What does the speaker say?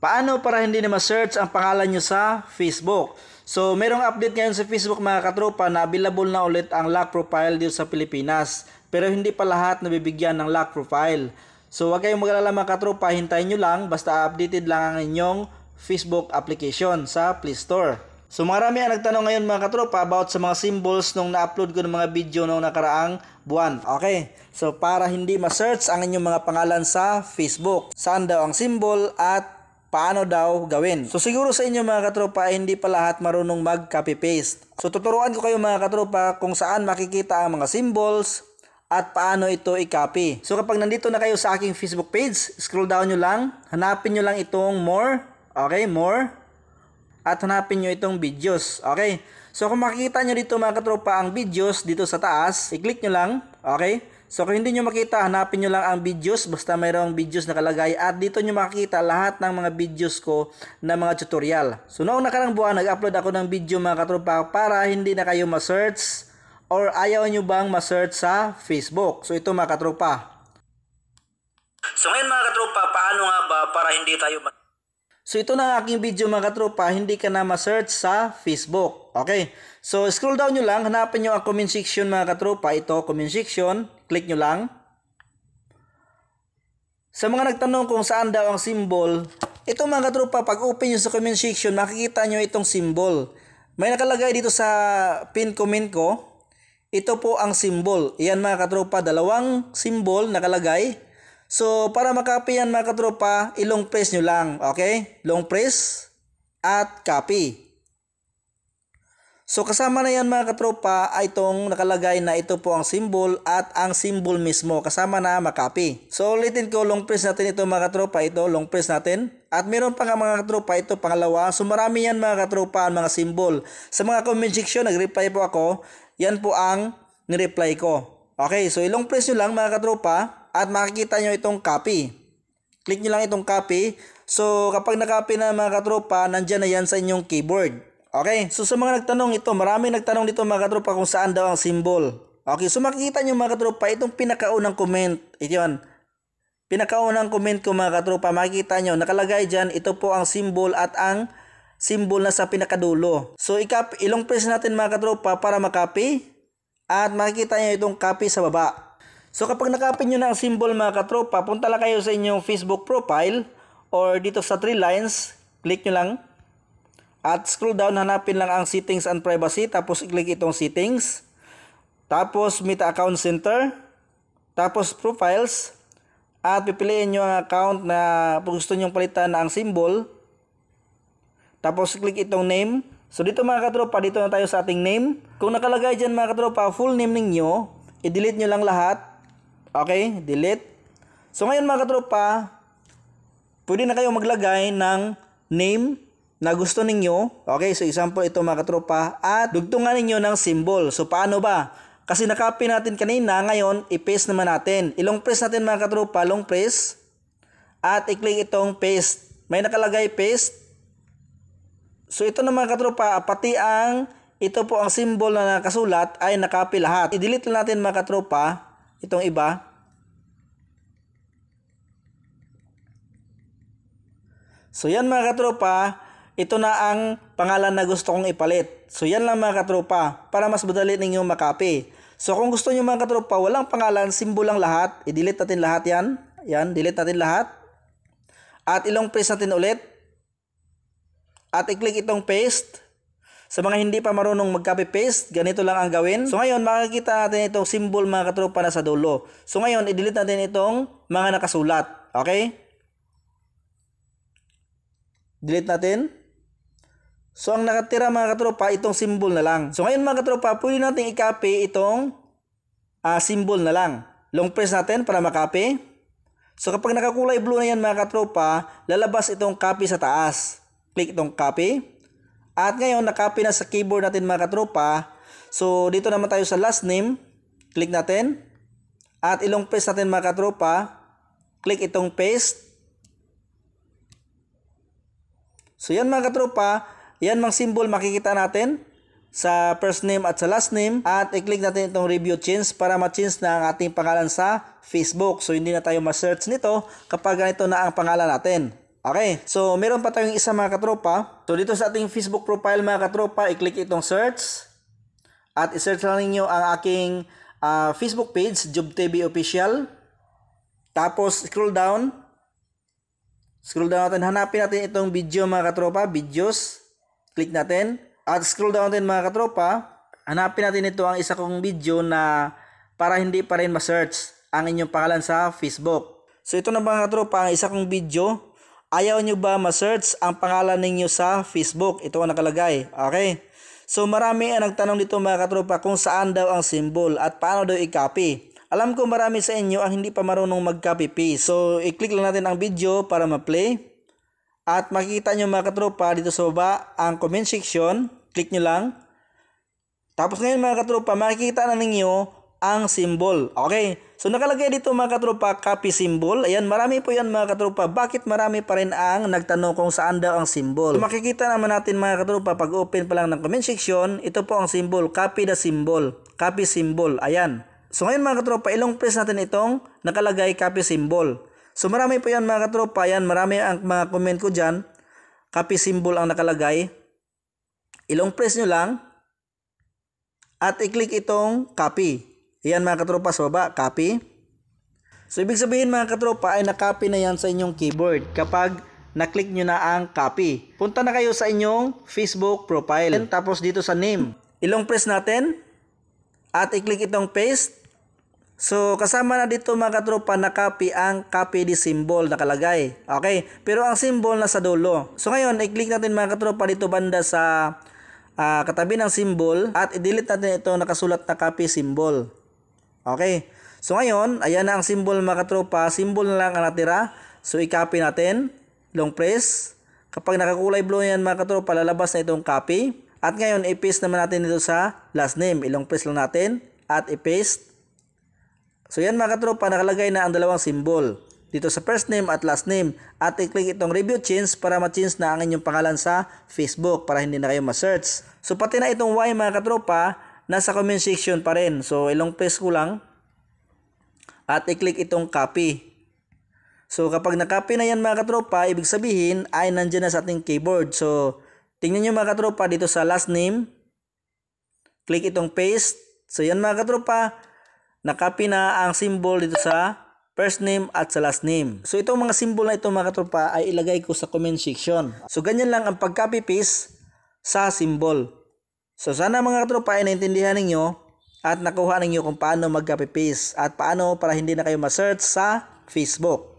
Paano para hindi na ma-search ang pangalan nyo sa Facebook? So, merong update ngayon sa Facebook mga katropa na available na ulit ang lock profile dito sa Pilipinas. Pero hindi pa lahat nabibigyan ng lock profile. So, huwag kayong mag-alala mga katropa, hintayin nyo lang basta updated lang ang inyong Facebook application sa Play Store. So, marami ang nagtanong ngayon mga katropa about sa mga symbols nung na-upload ko ng mga video nung nakaraang buwan. Okay, so para hindi ma-search ang inyong mga pangalan sa Facebook, saan daw ang symbol at paano daw gawin? So siguro sa inyo mga katropa ay hindi pa lahat marunong mag-copy paste. So tuturuan ko kayo mga katropa kung saan makikita ang mga symbols at paano ito i-copy. So kapag nandito na kayo sa aking Facebook page, scroll down nyo lang, hanapin nyo lang itong more, okay, more, at hanapin nyo itong videos, okay. So kung makikita nyo dito mga katropa ang videos dito sa taas, i-click nyo lang, okay. So kung hindi nyo makita, hanapin nyo lang ang videos, basta mayroong videos nakalagay at dito nyo makikita lahat ng mga videos ko na mga tutorial. So noong nakarang buwan, nag-upload ako ng video mga katropa para hindi na kayo ma-search or ayaw nyo bang ma-search sa Facebook. So ito mga katropa. So ngayon mga katropa, paano nga ba para hindi tayo So ito na ang aking video mga katropa, hindi ka na ma-search sa Facebook. Okay, so scroll down nyo lang, hanapin nyo ang comment section mga katropa. Ito, comment section, click nyo lang. Sa mga nagtanong kung saan daw ang symbol, ito mga katropa, pag open nyo sa comment section, makikita nyo itong symbol. May nakalagay dito sa pin comment ko, ito po ang symbol. Iyan mga katropa, dalawang symbol nakalagay. So, para makopy yan mga katropa, i-long press nyo lang. Okay? Long press at copy. So, kasama na yan mga katropa ay itong nakalagay na ito po ang symbol at ang symbol mismo. Kasama na makopy. So, ulitin ko, long press natin ito mga katropa. Ito, long press natin. At meron pa nga mga katropa, ito pangalawa. So, marami yan mga katropa, ang mga symbol. Sa mga comment section, nag-reply po ako. Yan po ang nireply ko. Okay? So, i-long press nyo lang mga katropa. At makikita nyo itong copy. Click nyo lang itong copy. So kapag na-copy na mga katropa, nandyan na yan sa inyong keyboard. Okay? So sa mga nagtanong ito, maraming nagtanong dito mga katropa kung saan daw ang symbol. Okay? So makikita nyo mga katropa, itong pinakaunang comment. Ito yun. Pinakaunang comment ko mga katropa, makikita nyo, nakalagay dyan, ito po ang symbol at ang symbol na sa pinakadulo. So ilong press natin mga katropa para makopy. At makikita nyo itong copy sa baba. So kapag nakapin nyo na ang symbol mga katropa, punta lang kayo sa inyong Facebook profile or dito sa 3 lines, click nyo lang. At scroll down, hanapin lang ang settings and privacy, tapos i-click itong settings. Tapos meet account center, tapos profiles. At pipiliin nyo ang account na gusto nyong palitan na ang symbol. Tapos click itong name. So dito mga katropa, dito na tayo sa ating name. Kung nakalagay dyan mga katropa, full name ninyo, i-delete nyo lang lahat. Okay, delete. So ngayon mga katropa, pwede na kayo maglagay ng name na gusto ninyo. Okay, so example ito mga katropa. At dugtungan ninyo ng symbol. So paano ba? Kasi nakopy natin kanina, ngayon i-paste naman natin. Ilong press natin mga katropa, long press. At i-click itong paste. May nakalagay paste. So ito na mga katropa, pati ito po ang symbol na nakasulat ay nakopy lahat. I-delete lang natin mga katropa. Itong iba. So yan mga katropa, ito na ang pangalan na gusto kong ipalit. So yan lang mga katropa, para mas madali ninyong makopy. So kung gusto nyo mga katropa, walang pangalan, symbol lang lahat. I-delete natin lahat yan. Yan, delete natin lahat. At ilong press natin ulit. At i-click itong paste. Sa mga hindi pa marunong mag-copy-paste, ganito lang ang gawin. So ngayon, makikita natin itong symbol mga katropa na sa dulo. So ngayon, i-delete natin itong mga nakasulat. Okay? Delete natin. So ang nakatira mga katropa, itong symbol na lang. So ngayon mga katropa, pwede natin i-copy itong symbol na lang. Long press natin para makopy. So kapag nakakulay blue na yan mga katropa, lalabas itong copy sa taas. Click itong copy. At ngayon, nakopy na sa keyboard natin mga katropa. So, dito naman tayo sa last name. Click natin. At ilong press natin mga katropa. Click itong paste. So, yan mga katropa. Yan mga symbol makikita natin sa first name at sa last name. At i-click natin itong review change para ma-change na ang ating pangalan sa Facebook. So, hindi na tayo ma-search nito kapag ganito na ang pangalan natin. Okay, so meron pa tayong isa mga katropa. So dito sa ating Facebook profile mga katropa, i-click itong search. At i-search lang ninyo ang aking Facebook page, Job TV Official. Tapos scroll down. Scroll down natin, hanapin natin itong video mga katropa, videos. Click natin. At scroll down natin mga katropa, hanapin natin ito ang isa kong video na para hindi pa rin ma-search ang inyong pangalan sa Facebook. So ito na mga katropa, ang isa kong video. Ayaw nyo ba ma-search ang pangalan ninyo sa Facebook? Ito ang nakalagay. Okay. So marami ang nagtanong dito mga katropa kung saan daw ang symbol at paano daw i-copy. Alam ko marami sa inyo ang hindi pa marunong mag-copy paste. So i-click lang natin ang video para ma-play. At makikita nyo mga katropa dito sa baba ang comment section. Click nyo lang. Tapos ngayon mga katropa, makikita na ninyo ang symbol. Okay. So nakalagay dito mga katropa, copy symbol. Ayan, marami po yan mga katropa. Bakit marami pa rin ang nagtanong kung saan daw ang symbol? So makikita naman natin mga katropa, pag open pa lang ng comment section, ito po ang symbol, copy the symbol. Copy symbol. Ayan. So ngayon mga katropa, ilong press natin itong nakalagay copy symbol. So marami po yan mga katropa. Ayan, marami ang mga comment ko dyan. Copy symbol ang nakalagay. Ilong press nyo lang. At i-click itong copy. Ayan mga katropa sa baba, copy. So ibig sabihin mga katropa ay na-copy na yan sa inyong keyboard kapag na-click nyo na ang copy. Punta na kayo sa inyong Facebook profile. Tapos dito sa name, ilong press natin at i-click itong paste. So kasama na dito mga katropa na copy ang copy the symbol nakalagay. Okay, pero ang symbol nasa dulo. So ngayon i-click natin mga katropa dito banda sa katabi ng symbol at i-delete natin ito nakasulat na copy symbol. Okay. So ngayon, ayan na ang symbol mga katropa. Symbol na lang ang natira. So i-copy natin. Long press. Kapag nakakulay blue yan mga katropa, lalabas na itong copy. At ngayon, i-paste naman natin ito sa last name. Ilong press lang natin. At i-paste. So yan mga katropa, nakalagay na ang dalawang symbol. Dito sa first name at last name. At i-click itong review change para ma-change na ang inyong pangalan sa Facebook para hindi na kayo ma-search. So pati na itong Y mga katropa, nasa comment section pa rin. So ilong press ko lang at i-click itong copy. So kapag na-copy na yan mga katropa, ibig sabihin ay nandiyan na sa ating keyboard. So tingnan nyo mga katropa dito sa last name. Click itong paste. So yan mga katropa, na-copy na ang symbol dito sa first name at sa last name. So itong mga symbol na ito mga katropa ay ilagay ko sa comment section. So ganyan lang ang pag-copy paste sa symbol. So sana mga katropa ay naintindihan ninyo at nakuha ninyo kung paano mag-copy paste at paano para hindi na kayo ma-search sa Facebook.